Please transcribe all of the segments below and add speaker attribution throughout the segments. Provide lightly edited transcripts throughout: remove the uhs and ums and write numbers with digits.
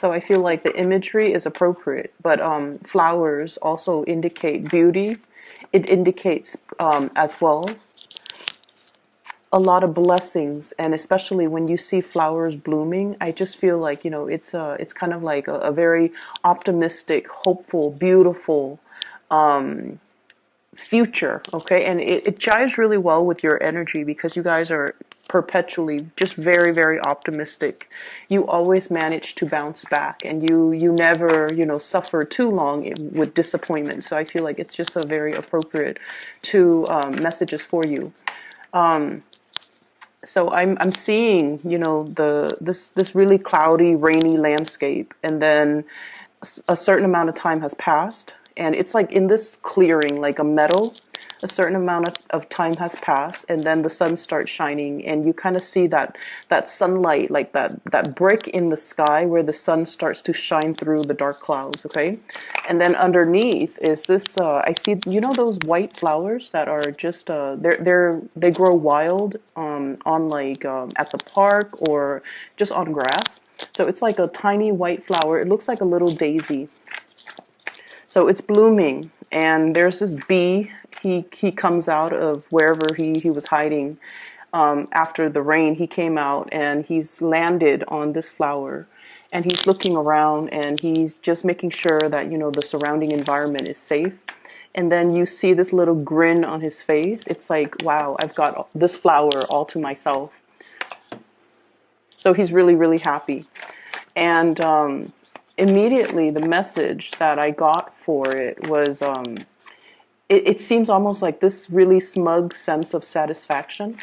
Speaker 1: So I feel like the imagery is appropriate, but flowers also indicate beauty. It indicates as well a lot of blessings, and especially when you see flowers blooming, I just feel like, it's kind of like a very optimistic, hopeful, beautiful future. Okay, and it jives really well with your energy because you guys are perpetually just very, very optimistic. You always manage to bounce back, and you never, suffer too long with disappointment. So I feel like it's just a very appropriate two messages for you. So I'm seeing, this really cloudy, rainy landscape, and then a certain amount of time has passed, and it's like in this clearing, like a meadow. A certain amount of time has passed, and then the sun starts shining, and you kind of see that sunlight, like that brick in the sky where the sun starts to shine through the dark clouds. Okay, and then underneath is this. I see, those white flowers that are just they grow wild on like at the park or just on grass. So it's like a tiny white flower. It looks like a little daisy. So it's blooming, and there's this bee. He comes out of wherever he was hiding after the rain. He came out and he's landed on this flower, and he's looking around and he's just making sure that the surrounding environment is safe. And then you see this little grin on his face. It's like, wow, I've got this flower all to myself. So he's really, really happy. And immediately the message that I got for it was, it seems almost like this really smug sense of satisfaction.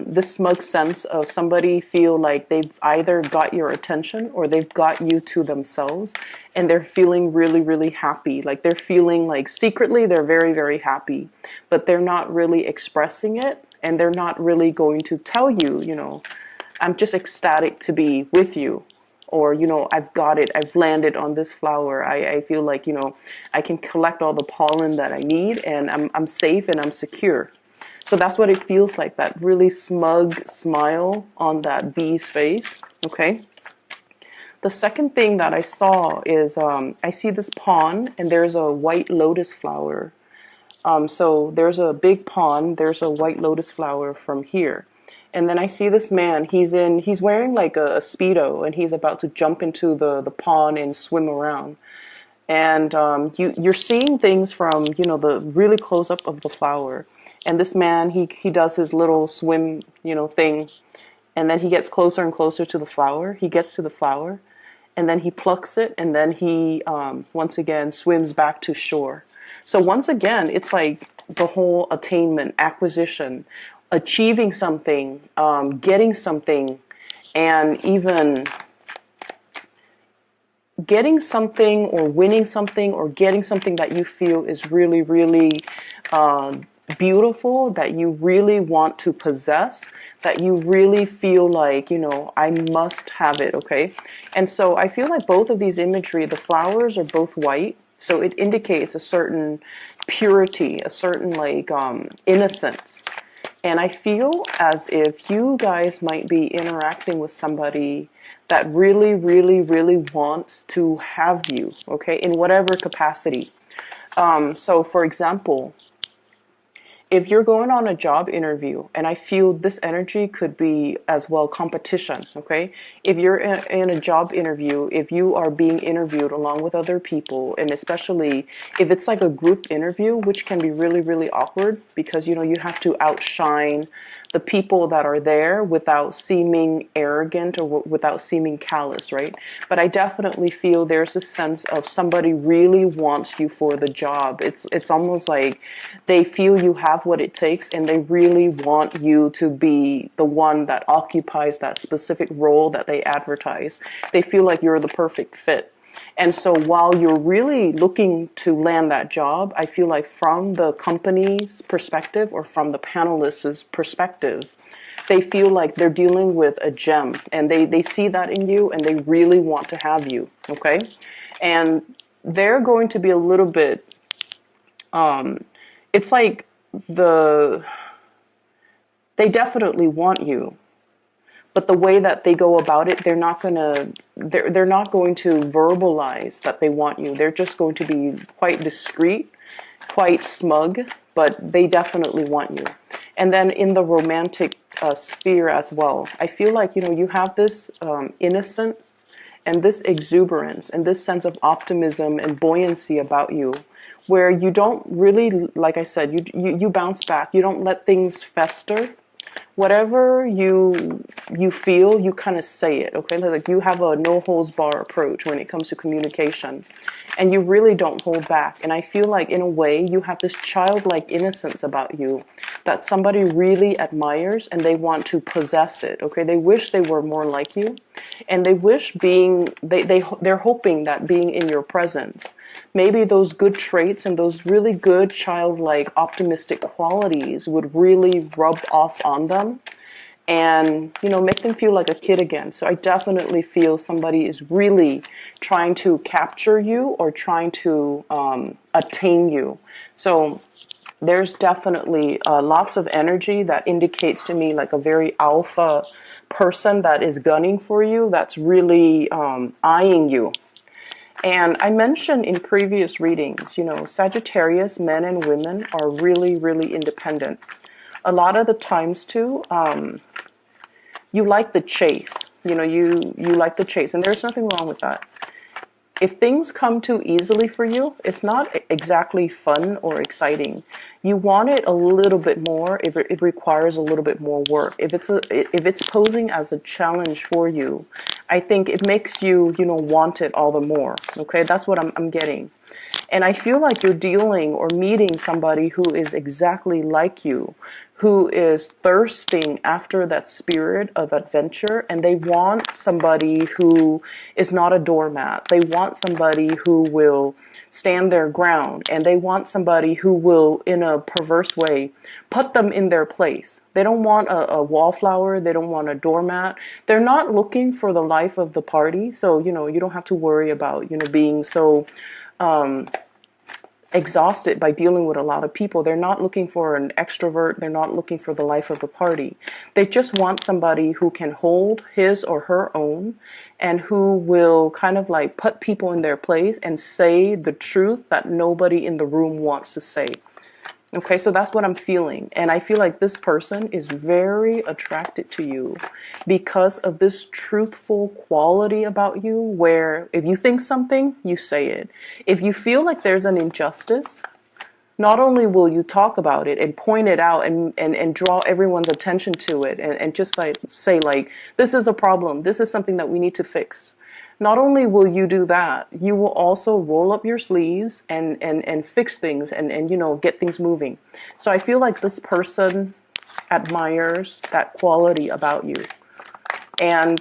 Speaker 1: This smug sense of somebody feel like they've either got your attention or they've got you to themselves, and they're feeling really, really happy. Like they're feeling like secretly they're very, very happy, but they're not really expressing it, and they're not really going to tell you, I'm just ecstatic to be with you. Or, I've got it. I've landed on this flower. I feel like, I can collect all the pollen that I need, and I'm safe and I'm secure. So that's what it feels like, that really smug smile on that bee's face. Okay. The second thing that I saw is I see this pond, and there's a white lotus flower. So there's a big pond. There's a white lotus flower from here. And then I see this man, he's wearing like a Speedo, and he's about to jump into the pond and swim around. And you're seeing things from, the really close up of the flower. And this man, he does his little swim, thing. And then he gets closer and closer to the flower. He gets to the flower, and then he plucks it, and then he, once again, swims back to shore. So once again, it's like the whole attainment, acquisition, achieving something, getting something, and even getting something or winning something or getting something that you feel is really, really beautiful, that you really want to possess, that you really feel like, I must have it, okay? And so I feel like both of these imagery, the flowers are both white, so it indicates a certain purity, a certain like innocence. And I feel as if you guys might be interacting with somebody that really, really, really wants to have you, okay, in whatever capacity. So, for example, if you're going on a job interview, and I feel this energy could be as well competition, okay? If you're in a job interview, if you are being interviewed along with other people, and especially if it's like a group interview, which can be really, really awkward because, you have to outshine the people that are there without seeming arrogant or without seeming callous, right? But I definitely feel there's a sense of somebody really wants you for the job. It's almost like they feel you have what it takes, and they really want you to be the one that occupies that specific role that they advertise. They feel like you're the perfect fit. And so while you're really looking to land that job, I feel like from the company's perspective or from the panelists' perspective, they feel like they're dealing with a gem, and they see that in you, and they really want to have you, okay? And they're going to be a little bit, it's like they definitely want you. But the way that they go about it, they're not going to they're not going to verbalize that they want you. They're just going to be quite discreet, quite smug, but they definitely want you. And then in the romantic sphere as well, I feel like, you have this innocence and this exuberance and this sense of optimism and buoyancy about you, where you don't really, like I said, you bounce back. You don't let things fester. Whatever you feel, you kind of say it, okay? Like you have a no holds bar approach when it comes to communication, and you really don't hold back. And I feel like in a way you have this childlike innocence about you that somebody really admires, and they want to possess it, okay? They wish they were more like you, and they wish they're hoping that being in your presence, maybe those good traits and those really good childlike optimistic qualities would really rub off on them, and make them feel like a kid again. So I definitely feel somebody is really trying to capture you or trying to attain you. So there's definitely lots of energy that indicates to me like a very alpha person that is gunning for you, that's really eyeing you. And I mentioned in previous readings, Sagittarius men and women are really, really independent. A lot of the times too, you like the chase. You like the chase, and there's nothing wrong with that. If things come too easily for you, it's not exactly fun or exciting. You want it a little bit more if it requires a little bit more work. If it's posing as a challenge for you, I think it makes you, want it all the more. Okay, that's what I'm getting. And I feel like you're dealing or meeting somebody who is exactly like you, who is thirsting after that spirit of adventure, and they want somebody who is not a doormat. They want somebody who will stand their ground, and they want somebody who will, in a perverse way, put them in their place. They don't want a wallflower. They don't want a doormat. They're not looking for the life of the party. So, you don't have to worry about, being so exhausted by dealing with a lot of people. They're not looking for an extrovert. They're not looking for the life of the party. They just want somebody who can hold his or her own, and who will kind of like put people in their place and say the truth that nobody in the room wants to say. Okay, so that's what I'm feeling. And I feel like this person is very attracted to you because of this truthful quality about you, where if you think something, you say it. If you feel like there's an injustice, not only will you talk about it and point it out and draw everyone's attention to it, and just like say like, this is a problem, this is something that we need to fix. Not only will you do that, you will also roll up your sleeves and fix things and get things moving. So I feel like this person admires that quality about you. And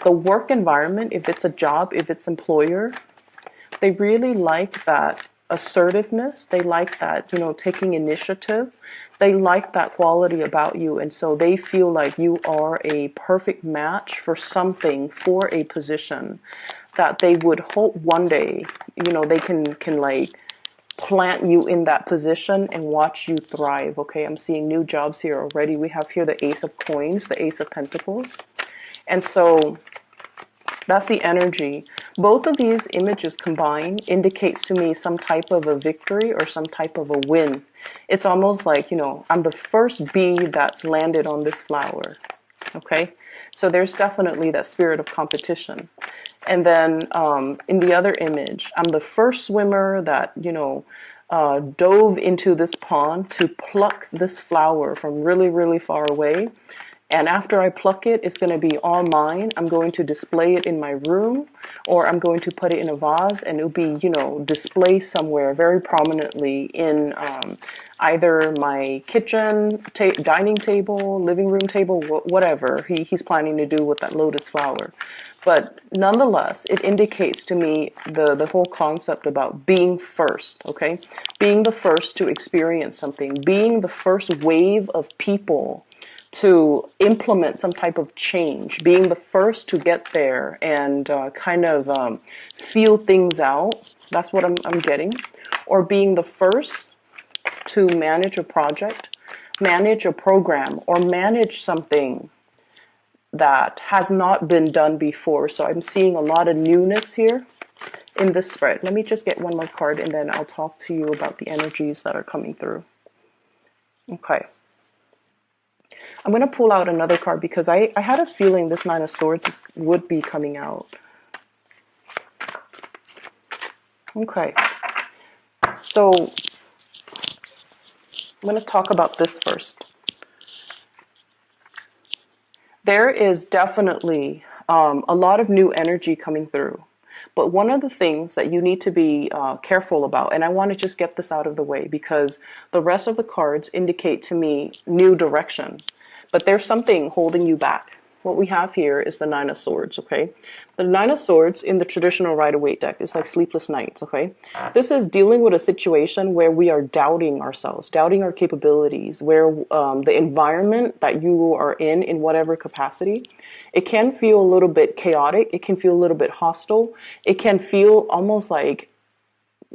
Speaker 1: the work environment, if it's a job, if it's employer, they really like that assertiveness. They like that, taking initiative. They like that quality about you. And so they feel like you are a perfect match for something, for a position that they would hope one day, they can like plant you in that position and watch you thrive. Okay, I'm seeing new jobs here already. We have here the Ace of Coins, the Ace of Pentacles. And so that's the energy. Both of these images combined indicates to me some type of a victory or some type of a win. It's almost like, I'm the first bee that's landed on this flower. Okay? So there's definitely that spirit of competition. And then in the other image, I'm the first swimmer that, dove into this pond to pluck this flower from really, really far away. And after I pluck it, it's going to be all mine. I'm going to display it in my room, or I'm going to put it in a vase, and it'll be, displayed somewhere very prominently in either my kitchen, dining table, living room table, whatever he's planning to do with that lotus flower. But nonetheless, it indicates to me the whole concept about being first, okay? Being the first to experience something, being the first wave of people to implement some type of change, being the first to get there and feel things out. That's what I'm getting. Or being the first to manage a project, manage a program, or manage something that has not been done before. So I'm seeing a lot of newness here in this spread. Let me just get one more card and then I'll talk to you about the energies that are coming through. Okay. I'm going to pull out another card because I had a feeling this Nine of Swords would be coming out. Okay. So I'm going to talk about this first. There is definitely a lot of new energy coming through. But one of the things that you need to be careful about, and I want to just get this out of the way because the rest of the cards indicate to me new direction. But there's something holding you back. What we have here is the Nine of Swords, okay? The Nine of Swords in the traditional Rider-Waite deck is like sleepless nights, okay? This is dealing with a situation where we are doubting ourselves, doubting our capabilities, where the environment that you are in whatever capacity, it can feel a little bit chaotic. It can feel a little bit hostile. It can feel almost like,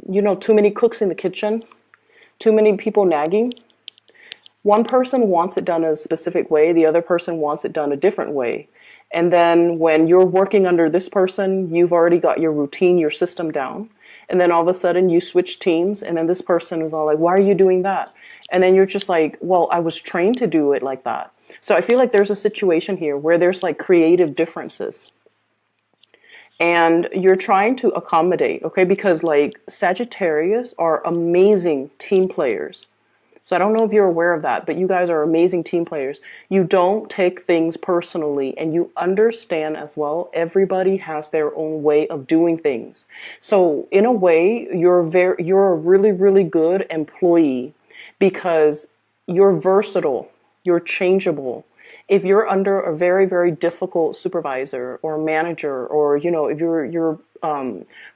Speaker 1: you know, too many cooks in the kitchen, too many people nagging. One person wants it done a specific way, the other person wants it done a different way. And then when you're working under this person, you've already got your routine, your system down. And then all of a sudden you switch teams and then this person is all like, why are you doing that? And then you're just like, well, I was trained to do it like that. So I feel like there's a situation here where there's like creative differences. And you're trying to accommodate, okay? Because like Sagittarius are amazing team players. So I don't know if you're aware of that, but you guys are amazing team players. You don't take things personally and you understand as well, everybody has their own way of doing things. So in a way, you're a really, really good employee because you're versatile, you're changeable. If you're under a very, very difficult supervisor or manager, or, you know, if you're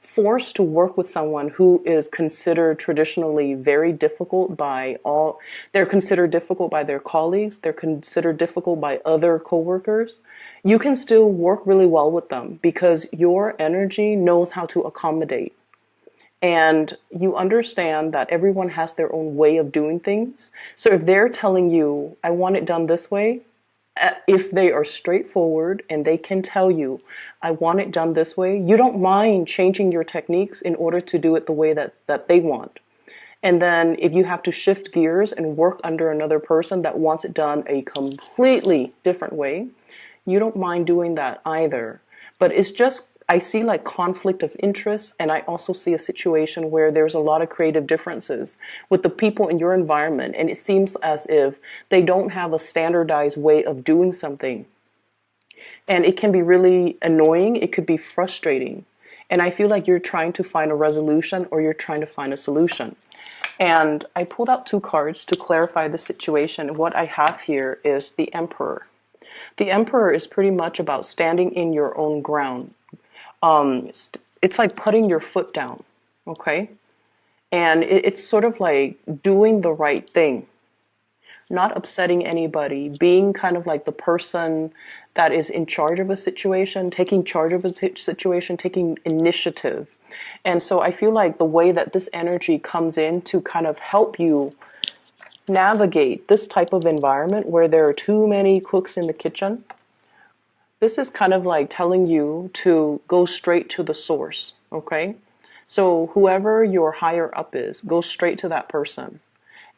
Speaker 1: forced to work with someone who is considered traditionally very difficult by all, they're considered difficult by their colleagues, they're considered difficult by other coworkers, you can still work really well with them because your energy knows how to accommodate. And you understand that everyone has their own way of doing things. So if they're telling you, I want it done this way, if they are straightforward and they can tell you, I want it done this way, you don't mind changing your techniques in order to do it the way that they want. And then if you have to shift gears and work under another person that wants it done a completely different way, you don't mind doing that either. But it's just, I see like conflict of interest, and I also see a situation where there's a lot of creative differences with the people in your environment, and it seems as if they don't have a standardized way of doing something. And it can be really annoying, it could be frustrating. And I feel like you're trying to find a resolution or you're trying to find a solution. And I pulled out two cards to clarify the situation. What I have here is the Emperor. The Emperor is pretty much about standing in your own ground. It's like putting your foot down, okay? And it's sort of like doing the right thing, not upsetting anybody, being kind of like the person that is in charge of a situation, taking charge of a situation, taking initiative. And so I feel like the way that this energy comes in to kind of help you navigate this type of environment where there are too many cooks in the kitchen, this is kind of like telling you to go straight to the source, okay? So whoever your higher up is, go straight to that person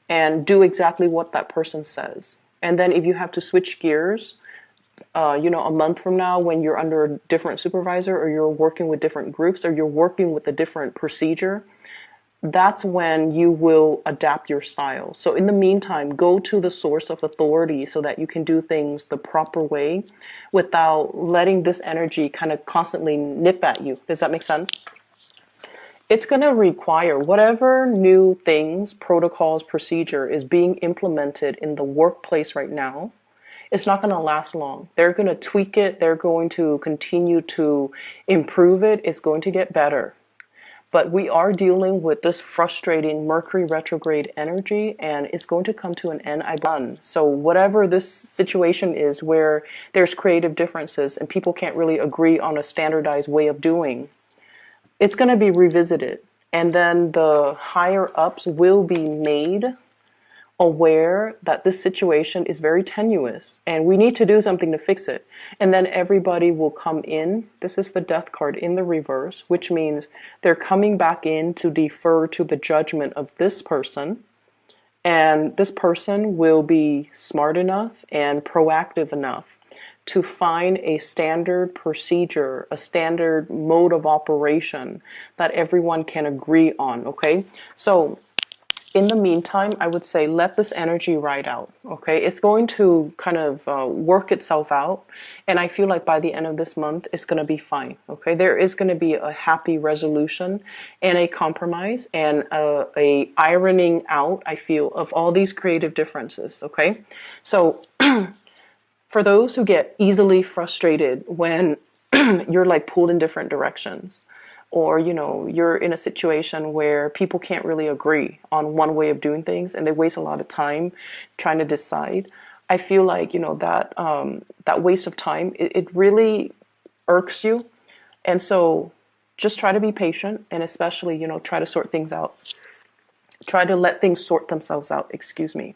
Speaker 1: and do exactly what that person says. And then if you have to switch gears, you know, a month from now when you're under a different supervisor or you're working with different groups or you're working with a different procedure, that's when you will adapt your style. So in the meantime, go to the source of authority so that you can do things the proper way without letting this energy kind of constantly nip at you. Does that make sense? It's going to require whatever new things, protocols, procedure is being implemented in the workplace right now. It's not going to last long. They're going to tweak it. They're going to continue to improve it. It's going to get better. But we are dealing with this frustrating Mercury retrograde energy, and it's going to come to an end. So whatever this situation is where there's creative differences and people can't really agree on a standardized way of doing, it's going to be revisited. And then the higher ups will be made aware that this situation is very tenuous and we need to do something to fix it. And then everybody will come in. This is the death card in the reverse, which means they're coming back in to defer to the judgment of this person. And this person will be smart enough and proactive enough to find a standard procedure, a standard mode of operation that everyone can agree on, okay? So in the meantime, I would say let this energy ride out, okay? It's going to kind of work itself out, and I feel like by the end of this month, it's going to be fine, okay? There is going to be a happy resolution and a compromise and a ironing out, I feel, of all these creative differences, okay? So for those who get easily frustrated when you're like pulled in different directions, or you're in a situation where people can't really agree on one way of doing things and they waste a lot of time trying to decide, I feel like that waste of time, it really irks you. And so just try to be patient, and especially try to sort things out, try to let things sort themselves out, excuse me.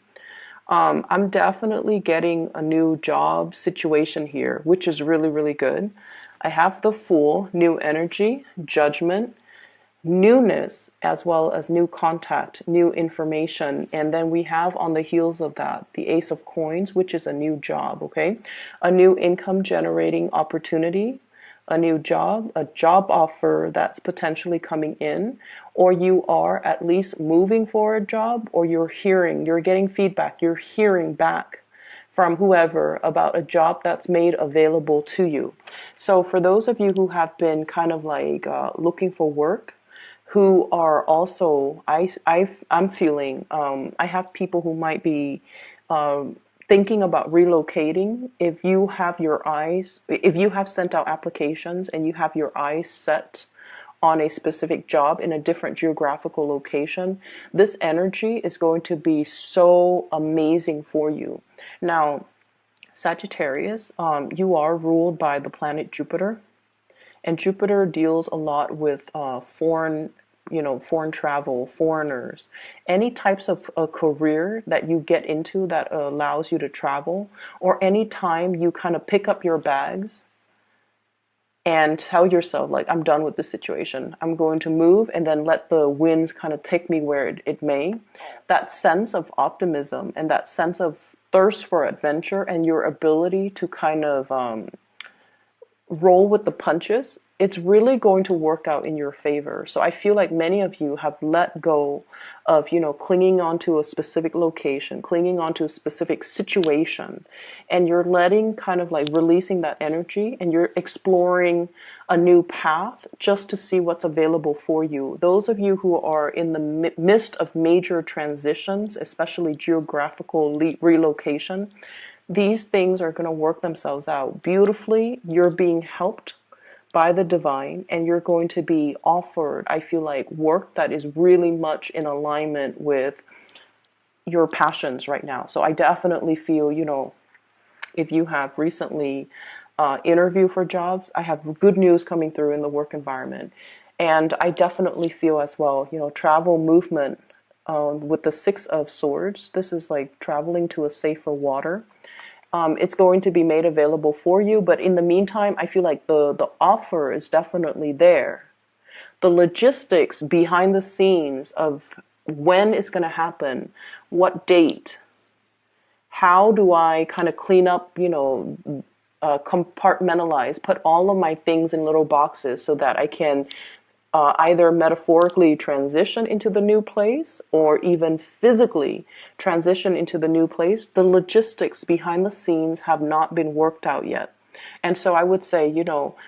Speaker 1: I'm definitely getting a new job situation here, which is really, really good. I have the Fool, new energy, judgment, newness, as well as new contact, new information. And then we have on the heels of that, the Ace of Coins, which is a new job, okay? A new income generating opportunity, a new job, a job offer that's potentially coming in, or you are at least moving for a job, or you're getting feedback, you're hearing back from whoever about a job that's made available to you. So for those of you who have been kind of like looking for work, who are also, I'm feeling, I have people who might be thinking about relocating. If you have sent out applications and you have your eyes set on a specific job in a different geographical location, this energy is going to be so amazing for you. Now, Sagittarius, you are ruled by the planet Jupiter, and Jupiter deals a lot with foreign travel, foreigners, any types of a career that you get into that allows you to travel, or any time you kind of pick up your bags and tell yourself, like, I'm done with this situation. I'm going to move and then let the winds kind of take me where it may. That sense of optimism and that sense of thirst for adventure and your ability to kind of roll with the punches, it's really going to work out in your favor. So I feel like many of you have let go of, clinging onto a specific location, clinging onto a specific situation, and you're letting kind of like releasing that energy, and you're exploring a new path just to see what's available for you. Those of you who are in the midst of major transitions, especially geographical relocation, these things are going to work themselves out beautifully. You're being helped by the divine, and you're going to be offered, I feel like, work that is really much in alignment with your passions right now. So I definitely feel, if you have recently interviewed for jobs, I have good news coming through in the work environment. And I definitely feel as well, travel, movement, with the Six of Swords. This is like traveling to a safer water. It's going to be made available for you, but in the meantime, I feel like the offer is definitely there. The logistics behind the scenes of when it's going to happen, what date, how do I kind of clean up, compartmentalize, put all of my things in little boxes so that I can either metaphorically transition into the new place or even physically transition into the new place. The logistics behind the scenes have not been worked out yet. And so I would say,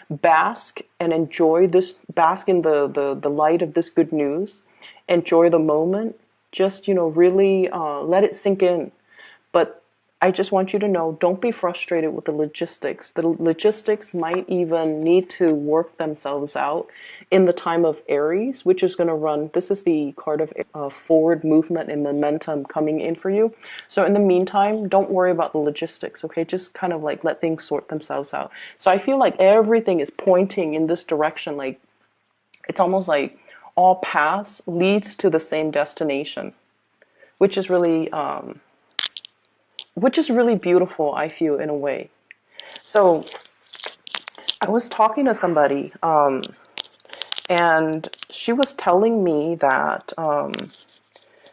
Speaker 1: bask and enjoy this, bask in the light of this good news, enjoy the moment, just, really let it sink in. But I just want you to know, don't be frustrated with the logistics. The logistics might even need to work themselves out in the time of Aries, which is going to run. This is the card of forward movement and momentum coming in for you. So in the meantime, don't worry about the logistics, okay? Just kind of like let things sort themselves out. So I feel like everything is pointing in this direction. Like it's almost like all paths leads to the same destination, which is really beautiful, I feel, in a way. So I was talking to somebody, and she was telling me that,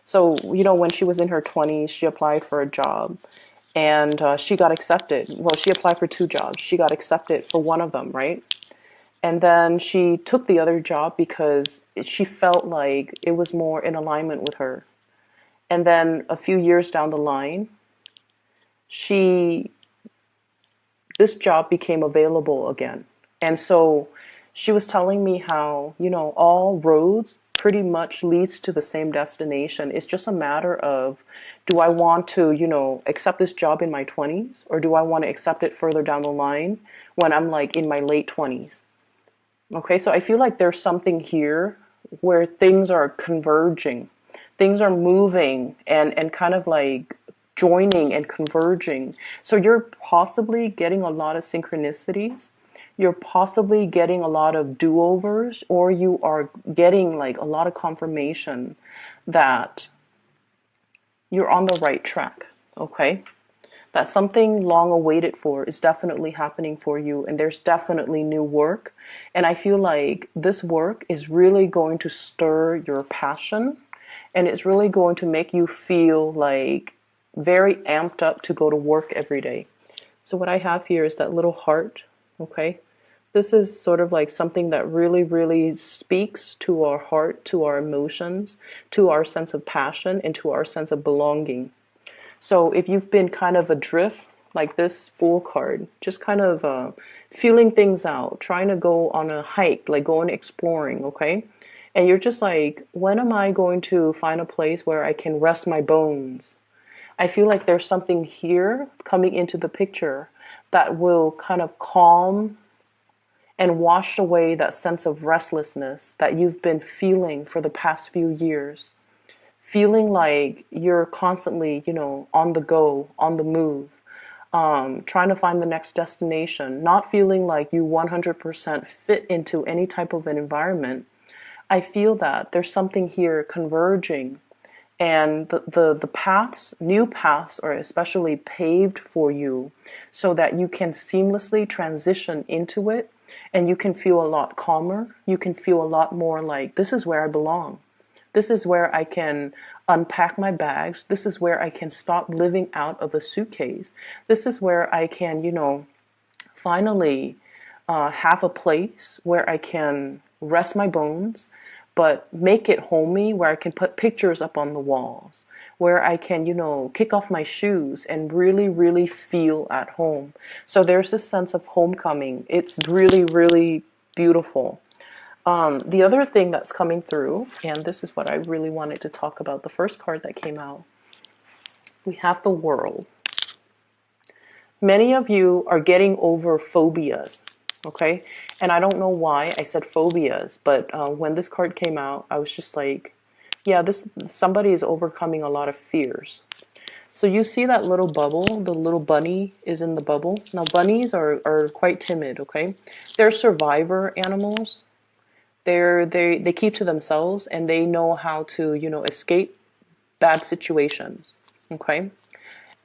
Speaker 1: so, when she was in her 20s, she applied for a job, and she got accepted. Well, she applied for 2 jobs. She got accepted for one of them, right? And then she took the other job because she felt like it was more in alignment with her. And then a few years down the line, she this job became available again. And so she was telling me how, all roads pretty much leads to the same destination. It's just a matter of, do I want to, accept this job in my 20s, or do I want to accept it further down the line when I'm like in my late 20s? Okay, so I feel like there's something here where things are converging. Things are moving and kind of like joining and converging. So you're possibly getting a lot of synchronicities. You're possibly getting a lot of do-overs, or you are getting like a lot of confirmation that you're on the right track. Okay? That something long awaited for is definitely happening for you, and there's definitely new work. And I feel like this work is really going to stir your passion, and it's really going to make you feel like very amped up to go to work every day. So what I have here is that little heart. Okay, this is sort of like something that really, really speaks to our heart, to our emotions, to our sense of passion, and to our sense of belonging. So if you've been kind of adrift, like this Fool card, just kind of feeling things out, trying to go on a hike, like going exploring, okay? And you're just like, when am I going to find a place where I can rest my bones? I feel like there's something here coming into the picture that will kind of calm and wash away that sense of restlessness that you've been feeling for the past few years. Feeling like you're constantly, on the go, on the move, trying to find the next destination, not feeling like you 100% fit into any type of an environment. I feel that there's something here converging, and the paths, new paths, are especially paved for you so that you can seamlessly transition into it, and you can feel a lot calmer. You can feel a lot more like, this is where I belong. This is where I can unpack my bags. This is where I can stop living out of a suitcase. This is where I can, finally have a place where I can rest my bones, but make it homey, where I can put pictures up on the walls, where I can, kick off my shoes and really, really feel at home. So there's this sense of homecoming. It's really, really beautiful. The other thing that's coming through, and this is what I really wanted to talk about, the first card that came out, we have the World. Many of you are getting over phobias, okay? And I don't know why I said phobias, but when this card came out, I was just like, yeah, somebody is overcoming a lot of fears. So you see that little bubble, the little bunny is in the bubble. Now bunnies are quite timid, okay? They're survivor animals. They keep to themselves, and they know how to, escape bad situations. Okay?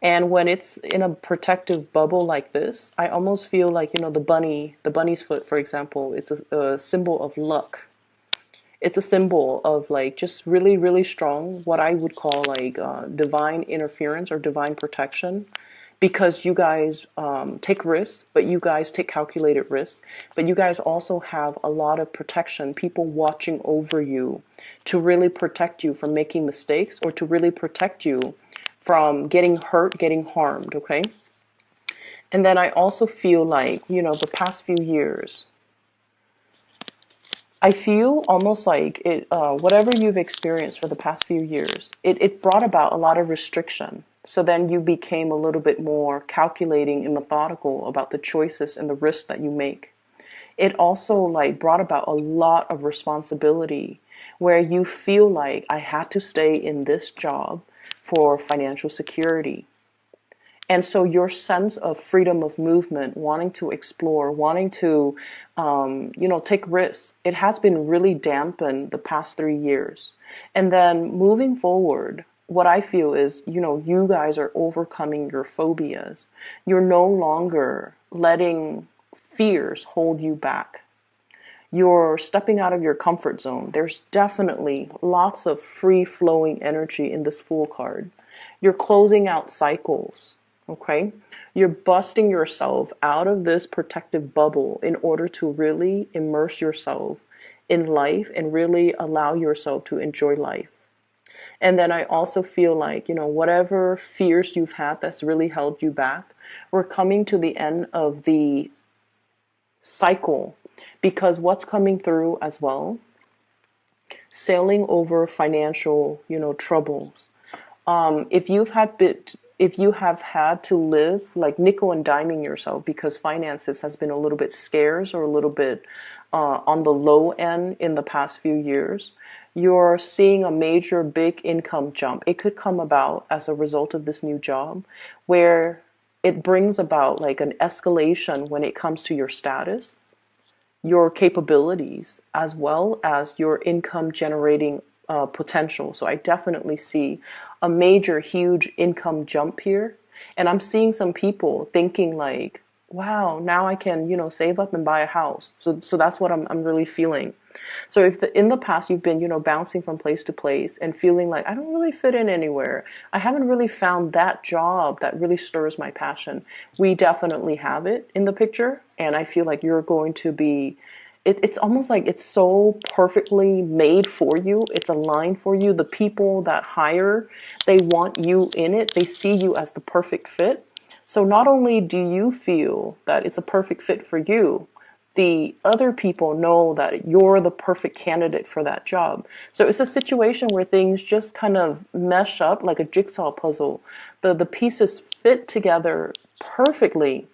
Speaker 1: And when it's in a protective bubble like this, I almost feel like, the bunny's foot, for example, it's a symbol of luck. It's a symbol of like just really, really strong, what I would call like divine interference or divine protection. Because you guys take risks, but you guys take calculated risks, but you guys also have a lot of protection, people watching over you to really protect you from making mistakes, or to really protect you from getting hurt, getting harmed, okay? And then I also feel like, the past few years, I feel almost like it, whatever you've experienced for the past few years, it brought about a lot of restriction. So then you became a little bit more calculating and methodical about the choices and the risks that you make. It also like brought about a lot of responsibility, where you feel like, I had to stay in this job for financial security. And so your sense of freedom of movement, wanting to explore, wanting to, take risks, it has been really dampened the past 3 years. And then moving forward, what I feel is, you guys are overcoming your phobias. You're no longer letting fears hold you back. You're stepping out of your comfort zone. There's definitely lots of free flowing energy in this Fool card. You're closing out cycles, okay? You're busting yourself out of this protective bubble in order to really immerse yourself in life and really allow yourself to enjoy life. And then I also feel like, whatever fears you've had that's really held you back, we're coming to the end of the cycle, because what's coming through as well, sailing over financial, troubles. If you have had to live like nickel and diming yourself because finances has been a little bit scarce or a little bit on the low end in the past few years, you're seeing a major big income jump. It could come about as a result of this new job, where it brings about like an escalation when it comes to your status, your capabilities, as well as your income generating potential. So I definitely see a major, huge income jump here. And I'm seeing some people thinking like, wow, now I can, save up and buy a house. So that's what I'm really feeling. So if in the past you've been, bouncing from place to place and feeling like I don't really fit in anywhere, I haven't really found that job that really stirs my passion. We definitely have it in the picture, and I feel like you're going to be. It's almost like it's so perfectly made for you. It's aligned for you. The people that hire, they want you in it. They see you as the perfect fit. So not only do you feel that it's a perfect fit for you, the other people know that you're the perfect candidate for that job. So it's a situation where things just kind of mesh up like a jigsaw puzzle. The pieces fit together perfectly.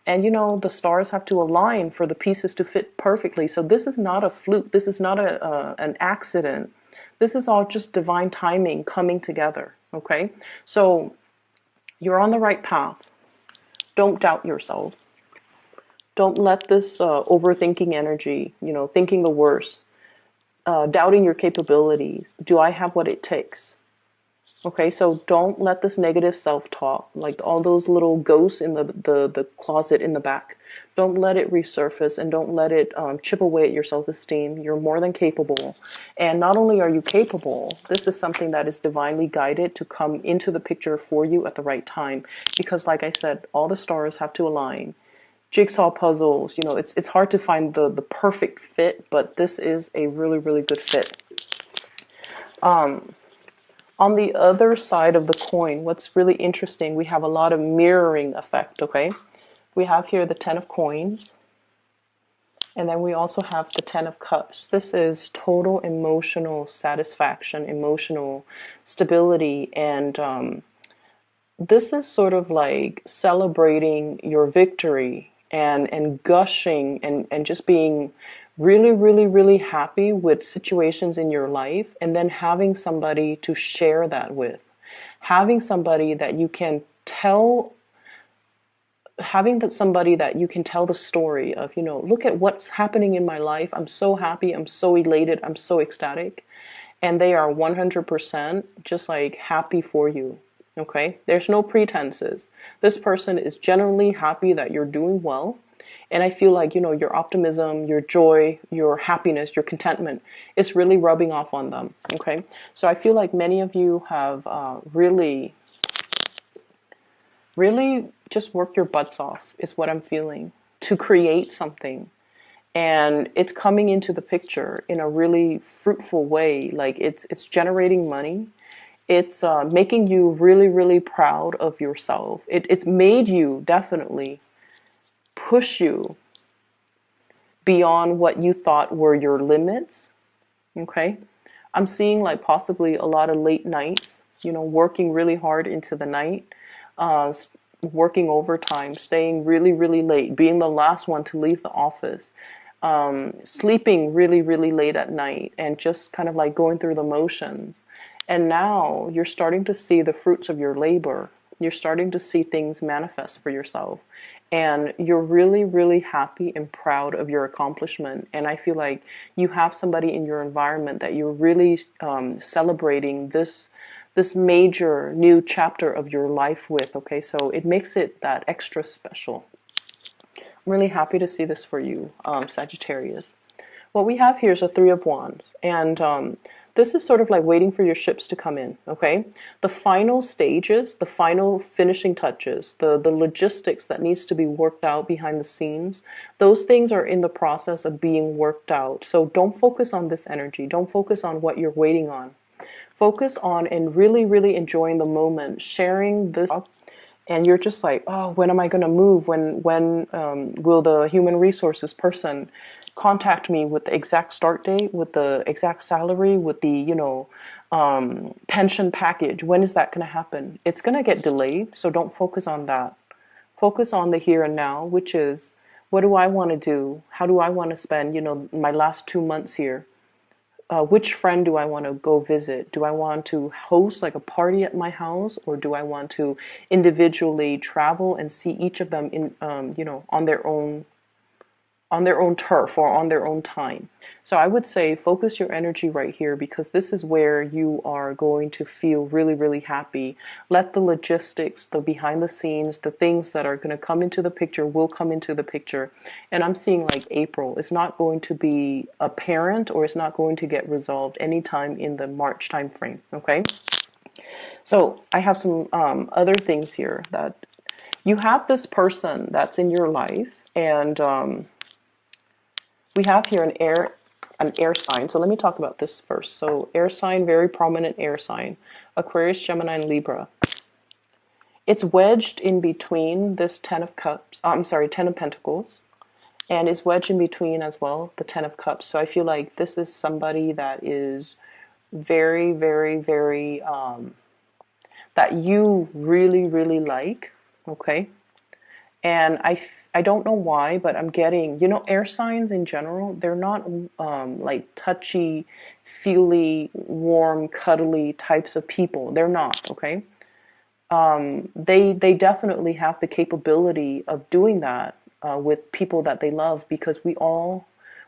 Speaker 1: And the stars have to align for the pieces to fit perfectly. So this is not a fluke. This is not an accident. This is all just divine timing coming together. Okay? So you're on the right path. Don't doubt yourself. Don't let this overthinking energy, thinking the worst, doubting your capabilities. Do I have what it takes? Okay, so don't let this negative self-talk, like all those little ghosts in the closet in the back, don't let it resurface, and don't let it chip away at your self-esteem. You're more than capable. And not only are you capable, this is something that is divinely guided to come into the picture for you at the right time. Because like I said, all the stars have to align. Jigsaw puzzles, it's hard to find the perfect fit, but this is a really, really good fit. On the other side of the coin, what's really interesting, we have a lot of mirroring effect, okay? We have here the 10 of coins, and then we also have the 10 of cups. This is total emotional satisfaction, emotional stability, and this is sort of like celebrating your victory and gushing and just being really, really, really happy with situations in your life, and then having somebody to share that with. Having somebody that you can tell somebody that you can tell the story of, look at what's happening in my life. I'm so happy, I'm so elated, I'm so ecstatic. And they are 100% just like happy for you. Okay? There's no pretenses. This person is genuinely happy that you're doing well. And I feel like, your optimism, your joy, your happiness, your contentment is really rubbing off on them. Okay? So I feel like many of you have really, really just worked your butts off, is what I'm feeling, to create something. And it's coming into the picture in a really fruitful way. Like it's generating money. It's making you really, really proud of yourself. It's made you definitely push you beyond what you thought were your limits. Okay? I'm seeing like possibly a lot of late nights, working really hard into the night, working overtime, staying really, really late, being the last one to leave the office, sleeping really, really late at night, and just kind of like going through the motions. And now you're starting to see the fruits of your labor. You're starting to see things manifest for yourself. And you're really, really happy and proud of your accomplishment. And I feel like you have somebody in your environment that you're really celebrating this this major new chapter of your life with. Okay, so it makes it that extra special. I'm really happy to see this for you, Sagittarius. What we have here is a Three of Wands, and this is sort of like waiting for your ships to come in, okay? The final stages, the final finishing touches, the logistics that needs to be worked out behind the scenes, those things are in the process of being worked out. So don't focus on this energy. Don't focus on what you're waiting on. Focus on and really, really enjoying the moment, sharing this. And you're just like, oh, when am I going to move? When will the human resources person contact me with the exact start date, with the exact salary, with the, pension package? When is that going to happen? It's going to get delayed, so don't focus on that. Focus on the here and now, which is, what do I want to do? How do I want to spend, my last 2 months here? Which friend do I want to go visit? Do I want to host like a party at my house, or do I want to individually travel and see each of them in, on their own turf or on their own time? So I would say focus your energy right here, because this is where you are going to feel really, really happy. Let the logistics, the behind the scenes, the things that are going to come into the picture will come into the picture. And I'm seeing like April is not going to be apparent, or it's not going to get resolved anytime in the March time frame. Okay. So I have some other things here, that you have this person that's in your life, and we have here an air sign. So let me talk about this first. So air sign, very prominent air sign, Aquarius, Gemini, and Libra. It's wedged in between this Ten of Pentacles, and it's wedged in between as well, the Ten of Cups. So I feel like this is somebody that is very, very, very, that you really, really like, okay? And I don't know why, but I'm getting, air signs in general, they're not like touchy, feely, warm, cuddly types of people. They're not, okay? They definitely have the capability of doing that with people that they love, because we all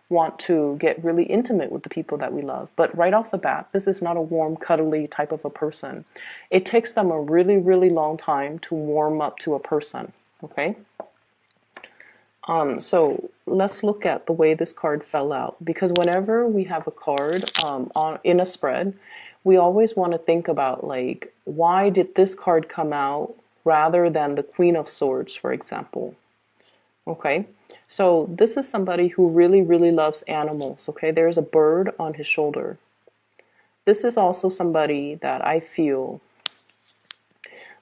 Speaker 1: want to get really intimate with the people that we love. But right off the bat, this is not a warm, cuddly type of a person. It takes them a really, really long time to warm up to a person, okay? So let's look at the way this card fell out, because whenever we have a card in a spread, we always want to think about, like, why did this card come out rather than the Queen of Swords, for example. Okay, so this is somebody who really, really loves animals. Okay, there's a bird on his shoulder. This is also somebody that I feel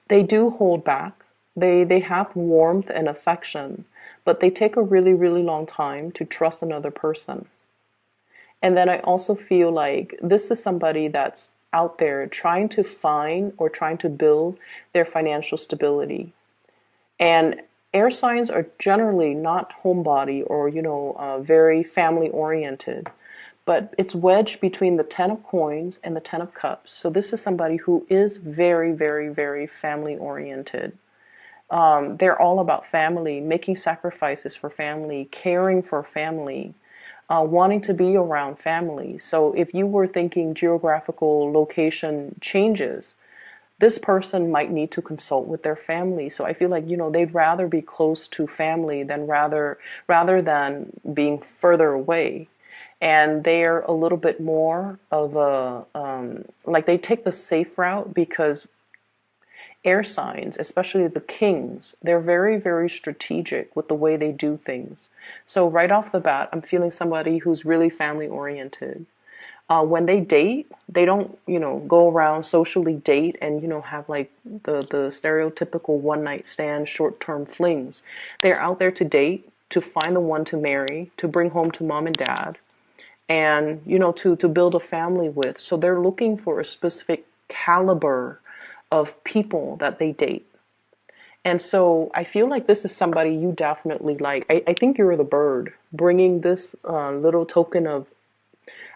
Speaker 1: they do hold back. They have warmth and affection, but they take a really, really long time to trust another person. And then I also feel like this is somebody that's out there trying to find or trying to build their financial stability. And air signs are generally not homebody or, very family oriented, but it's wedged between the Ten of Coins and the Ten of Cups. So this is somebody who is very, very, very family oriented. They're all about family, making sacrifices for family, caring for family, wanting to be around family. So if you were thinking geographical location changes, this person might need to consult with their family. So I feel like, they'd rather be close to family than rather than being further away. And they're a little bit more of a, like they take the safe route, because air signs, especially the kings, they're very, very strategic with the way they do things. So right off the bat, I'm feeling somebody who's really family oriented. When they date, they don't, go around socially date and, have like the stereotypical one night stand, short term flings. They're out there to date, to find the one to marry, to bring home to mom and dad, and, to build a family with. So they're looking for a specific caliber of people that they date. And so I feel like this is somebody you definitely like. I think you're the bird bringing this little token of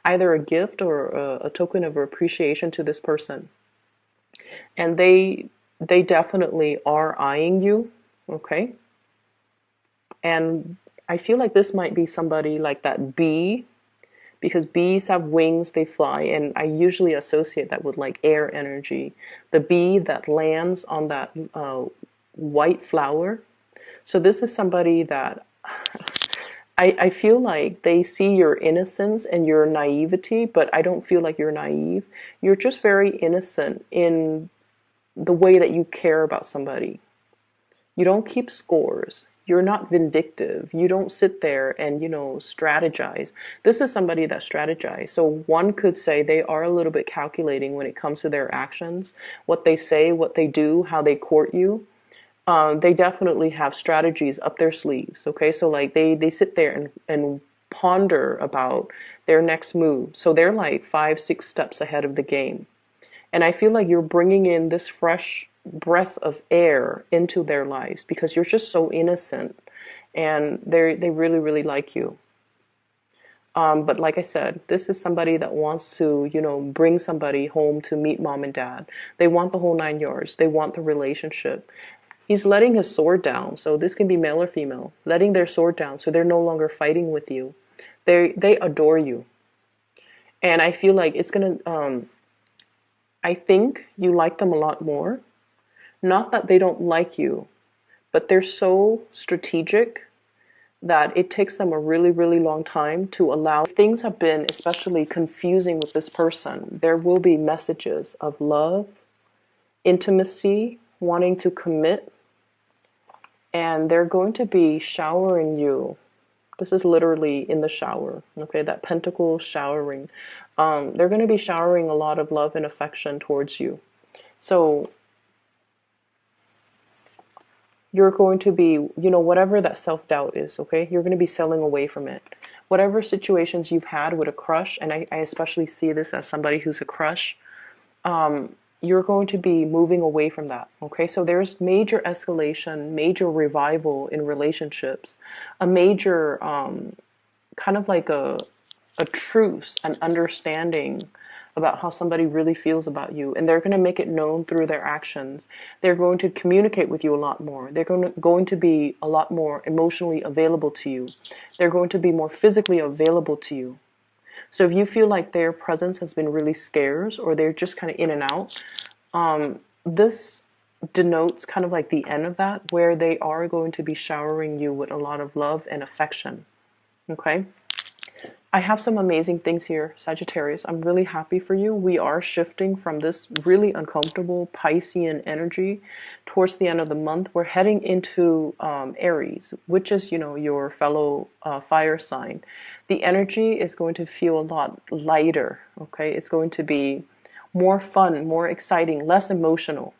Speaker 1: either a gift or a token of appreciation to this person. And they definitely are eyeing you, okay? And I feel like this might be somebody like that bee, because bees have wings, they fly, and I usually associate that with like air energy. The bee that lands on that white flower. So this is somebody that I feel like they see your innocence and your naivety, but I don't feel like you're naive. You're just very innocent in the way that you care about somebody. You don't keep scores. You're not vindictive. You don't sit there and, strategize. This is somebody that strategizes. So one could say they are a little bit calculating when it comes to their actions, what they say, what they do, how they court you. They definitely have strategies up their sleeves. Okay, so like they sit there and ponder about their next move. So they're like 5, 6 steps ahead of the game. And I feel like you're bringing in this fresh breath of air into their lives because you're just so innocent, and they really really like you. But like I said, this is somebody that wants to, bring somebody home to meet mom and dad. They want the whole 9 yards. They want the relationship. He's letting his sword down, so this can be male or female, letting their sword down so they're no longer fighting with you. They adore you. And I feel like it's gonna I think you like them a lot more. Not that they don't like you, but they're so strategic that it takes them a really, really long time to allow. If things have been especially confusing with this person, there will be messages of love, intimacy, wanting to commit, and they're going to be showering you. This is literally in the shower, okay? That pentacle showering. They're going to be showering a lot of love and affection towards you. So you're going to be, whatever that self-doubt is, okay? You're going to be selling away from it. Whatever situations you've had with a crush, and I especially see this as somebody who's a crush, you're going to be moving away from that, okay? So there's major escalation, major revival in relationships, a major kind of like a truce, an understanding about how somebody really feels about you, and they're going to make it known through their actions. They're going to communicate with you a lot more. They're going to be a lot more emotionally available to you. They're going to be more physically available to you. So if you feel like their presence has been really scarce, or they're just kind of in and out, this denotes kind of like the end of that, where they are going to be showering you with a lot of love and affection. Okay? I have some amazing things here, Sagittarius. I'm really happy for you. We are shifting from this really uncomfortable Piscean energy towards the end of the month. We're heading into Aries, which is, your fellow fire sign. The energy is going to feel a lot lighter, okay? It's going to be more fun, more exciting, less emotional.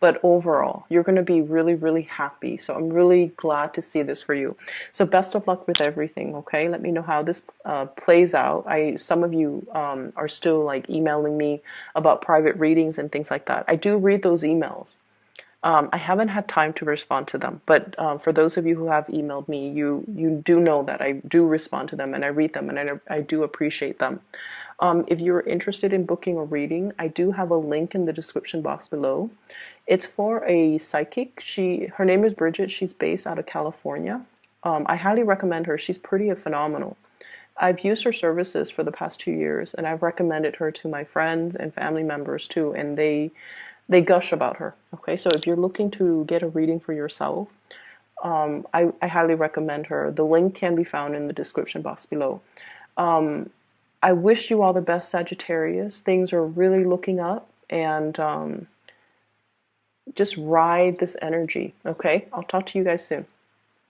Speaker 1: But overall, you're going to be really, really happy. So I'm really glad to see this for you. So best of luck with everything, okay? Let me know how this plays out. Some of you are still like emailing me about private readings and things like that. I do read those emails. I haven't had time to respond to them, but for those of you who have emailed me, you do know that I do respond to them and I read them, and I do appreciate them. If you're interested in booking a reading, I do have a link in the description box below. It's for a psychic. Her name is Bridget. She's based out of California. I highly recommend her. She's pretty phenomenal. I've used her services for the past 2 years, and I've recommended her to my friends and family members too, and they gush about her. Okay, so if you're looking to get a reading for yourself, I highly recommend her. The link can be found in the description box below. I wish you all the best, Sagittarius. Things are really looking up, and just ride this energy. Okay, I'll talk to you guys soon.